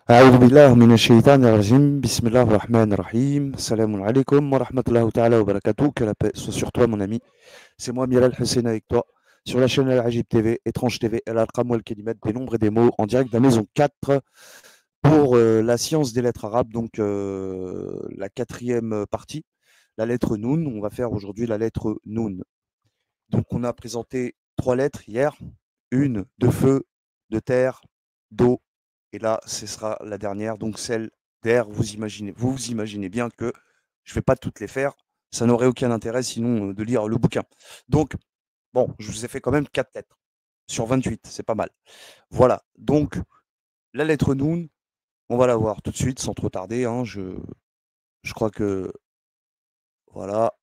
أعوذ بالله من الشيطان الرجيم. Bismillah ar-Rahman ar-Rahim. Salam alaikum wa rahmatullahi ta'ala wa barakatuh. Que la paix soit sur toi, mon ami. C'est moi, Bilal Hussein, avec toi, sur la chaîne Al-Ajib TV, Étrange TV, Al-Arqam wal Kalimat, des nombres et des mots, en direct de la maison 4 pour la science des lettres arabes, donc la quatrième partie, la lettre Noun. On va faire aujourd'hui la lettre Noun. Donc, on a présenté trois lettres hier, une de feu, de terre, d'eau, et là, ce sera la dernière, donc celle d'air. Vous imaginez bien que je ne vais pas toutes les faire, ça n'aurait aucun intérêt sinon de lire le bouquin. Donc, bon, je vous ai fait quand même 4 lettres sur 28, c'est pas mal. Voilà, donc la lettre Noun, on va la voir tout de suite sans trop tarder, hein, je crois que, voilà.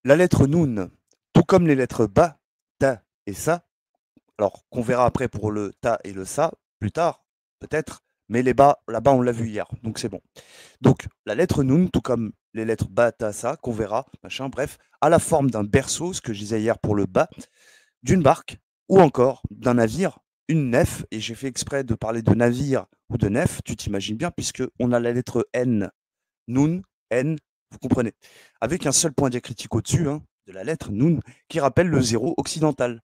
La lettre Noun, tout comme les lettres Ba, Ta et Sa, alors qu'on verra après pour le Ta et le Sa, plus tard, peut-être, mais les bas, là-bas, on l'a vu hier, donc c'est bon. Donc, la lettre Noun, tout comme les lettres Ba, Ta, Sa, qu'on verra, machin, bref, a la forme d'un berceau, ce que je disais hier pour le Ba, d'une barque, ou encore d'un navire, une nef, et j'ai fait exprès de parler de navire ou de nef, tu t'imagines bien, puisque on a la lettre N, Noun, N, vous comprenez, avec un seul point diacritique au-dessus, hein, de la lettre Noun, qui rappelle le zéro occidental.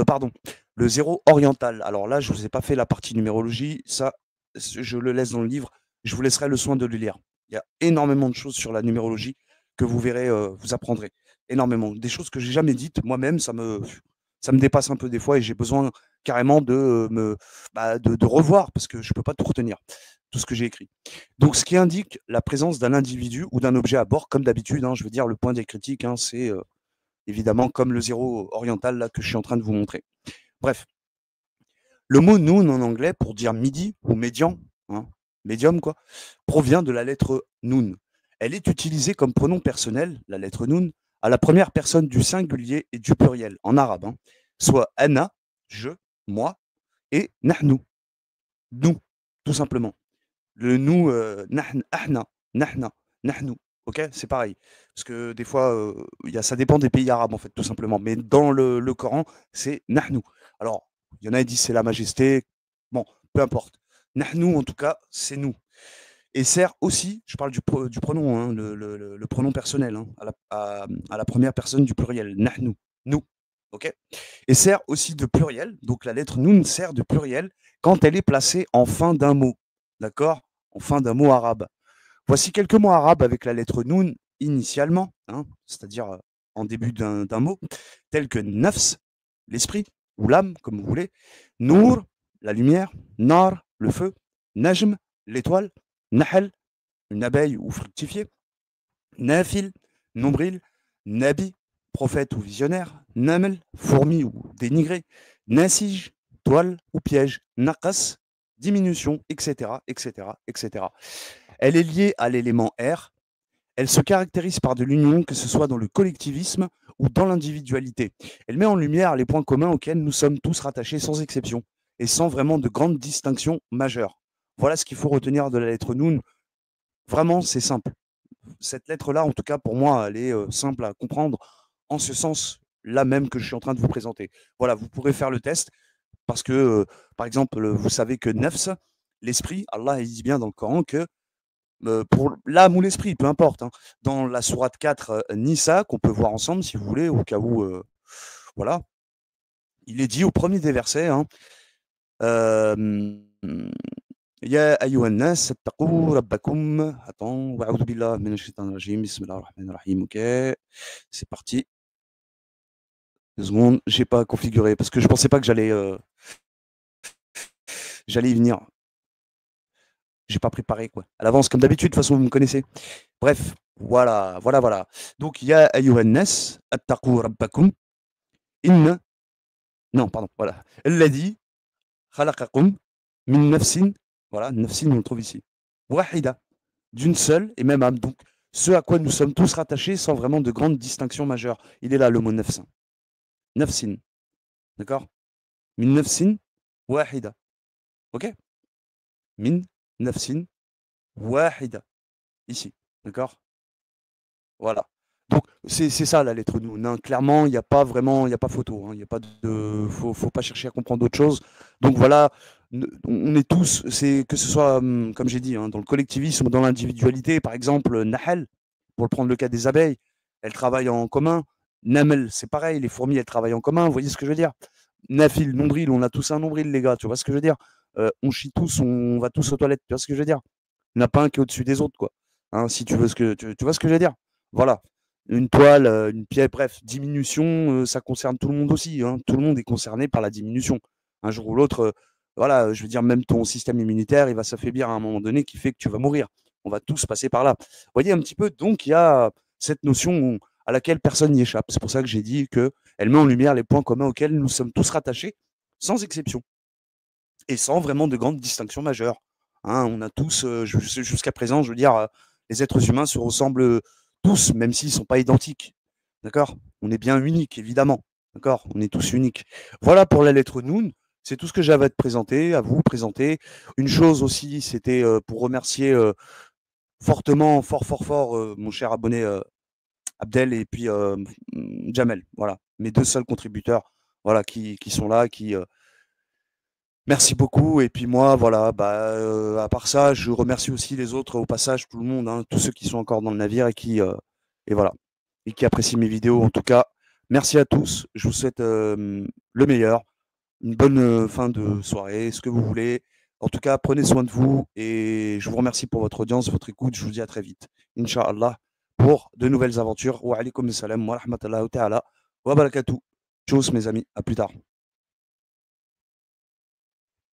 Pardon, le zéro oriental. Alors là, je ne vous ai pas fait la partie numérologie, ça, je le laisse dans le livre, je vous laisserai le soin de le lire. Il y a énormément de choses sur la numérologie que vous verrez, vous apprendrez. Énormément. Des choses que j'ai jamais dites, moi-même, ça me dépasse un peu des fois et j'ai besoin carrément de revoir parce que je ne peux pas tout retenir, tout ce que j'ai écrit. Donc, ce qui indique la présence d'un individu ou d'un objet à bord, comme d'habitude, hein, je veux dire, le point diacritique, hein, c'est évidemment comme le zéro oriental là, que je suis en train de vous montrer. Bref, le mot noon en anglais pour dire midi ou médian, hein, médium quoi, provient de la lettre noon. Elle est utilisée comme pronom personnel, la lettre noon, à la première personne du singulier et du pluriel en arabe, hein, soit ana, je, moi, et nahnu, nous, tout simplement. Le nous, ahna, nahna, nahnu. Ok, c'est pareil. Parce que des fois, ça dépend des pays arabes, en fait, tout simplement. Mais dans le Coran, c'est nahnu. Alors, il y en a qui disent c'est la majesté. Bon, peu importe. Nahnu, en tout cas, c'est nous. Et sert aussi, je parle du pronom, hein, le pronom personnel, hein, à la première personne du pluriel. Nahnu, nous. Ok. Et sert aussi de pluriel. Donc la lettre nun sert de pluriel quand elle est placée en fin d'un mot. D'accord, en fin d'un mot arabe. Voici quelques mots arabes avec la lettre nun initialement, hein, c'est-à-dire en début d'un mot, tels que nafs, l'esprit, ou l'âme, comme vous voulez, nour, la lumière, nar, le feu, najm, l'étoile, nahl, une abeille ou fructifier, nafil, nombril, nabi, prophète ou visionnaire, namel, fourmi ou dénigré, nasij, toile ou piège, naqas, diminution, etc., etc., etc. Elle est liée à l'élément R. Elle se caractérise par de l'union, que ce soit dans le collectivisme ou dans l'individualité. Elle met en lumière les points communs auxquels nous sommes tous rattachés sans exception et sans vraiment de grandes distinctions majeures. Voilà ce qu'il faut retenir de la lettre Noun. Vraiment, c'est simple. Cette lettre-là, en tout cas pour moi, elle est simple à comprendre en ce sens-là même que je suis en train de vous présenter. Voilà, vous pourrez faire le test parce que, par exemple, vous savez que nefs, l'esprit, Allah il dit bien dans le Coran que pour l'âme ou l'esprit, peu importe, hein, dans la sourate 4, Nisa, qu'on peut voir ensemble si vous voulez, au cas où, voilà, il est dit au premier des versets, hein, Ya ayyuhan nas, attaqou rabbakum. Attends, wa'oudou billah minash shaitanir rajim, bismillahir rahmanir rahim, ok, c'est parti. 2 secondes, j'ai pas configuré parce que je pensais pas que j'allais y venir. J'ai pas préparé quoi. À l'avance, comme d'habitude, de toute façon, vous me connaissez. Bref, voilà, voilà, voilà. Donc, ya ayyuhan nas, attaqou rabbakum. Inna, non, pardon, voilà. Alladhi khalaqakum min nafsin, voilà, nafsin, on le trouve ici. Wahida, d'une seule et même âme. Donc, ce à quoi nous sommes tous rattachés sans vraiment de grandes distinctions majeures. Il est là le mot nafsin. Nafsin, d'accord. Min nafsin wahida. Ok. Min nafsin wahida. Ici, d'accord. Voilà. Donc, c'est ça la lettre Noun, hein. Clairement, il n'y a pas vraiment, il n'y a pas photo, hein. Il n'y a pas de, faut pas chercher à comprendre d'autres choses. Donc voilà, On est tous, c'est que ce soit, comme j'ai dit, hein, dans le collectivisme ou dans l'individualité. Par exemple, Nahel, pour prendre le cas des abeilles, elles travaillent en commun. Namel, c'est pareil, les fourmis, elles travaillent en commun. Vous voyez ce que je veux dire? Nafil, nombril, on a tous un nombril, les gars. Tu vois ce que je veux dire? On chie tous, on va tous aux toilettes. Tu vois ce que je veux dire? Il n'y en a pas un qui est au-dessus des autres, quoi. Hein, si tu veux tu vois ce que je veux dire? Voilà. Une toile, une pièce, bref, diminution, ça concerne tout le monde aussi, hein. Tout le monde est concerné par la diminution. Un jour ou l'autre, voilà, je veux dire, même ton système immunitaire, il va s'affaiblir à un moment donné qui fait que tu vas mourir. On va tous passer par là. Vous voyez un petit peu, donc il y a cette notion à laquelle personne n'y échappe. C'est pour ça que j'ai dit qu'elle met en lumière les points communs auxquels nous sommes tous rattachés, sans exception, et sans vraiment de grandes distinctions majeures. Hein, on a tous, jusqu'à présent, je veux dire, les êtres humains se ressemblent tous, même s'ils ne sont pas identiques. D'accord? On est bien uniques, évidemment. D'accord? On est tous uniques. Voilà pour la lettre Noun. C'est tout ce que j'avais à te présenter, à vous présenter. Une chose aussi, c'était pour remercier fortement, fort, mon cher abonné Abdel et puis Jamel. Voilà, mes deux seuls contributeurs, voilà, qui sont là, merci beaucoup. Et puis moi, voilà, bah, à part ça, je remercie aussi les autres au passage, tout le monde, hein, tous ceux qui sont encore dans le navire et voilà, et qui apprécient mes vidéos. En tout cas, merci à tous. Je vous souhaite le meilleur, une bonne fin de soirée, ce que vous voulez. En tout cas, prenez soin de vous et je vous remercie pour votre audience, votre écoute. Je vous dis à très vite, Inch'Allah, pour de nouvelles aventures. Wa alaykoum salam wa rahmatullahi wa ta'ala wa barakatuh. Tchuss, mes amis. À plus tard.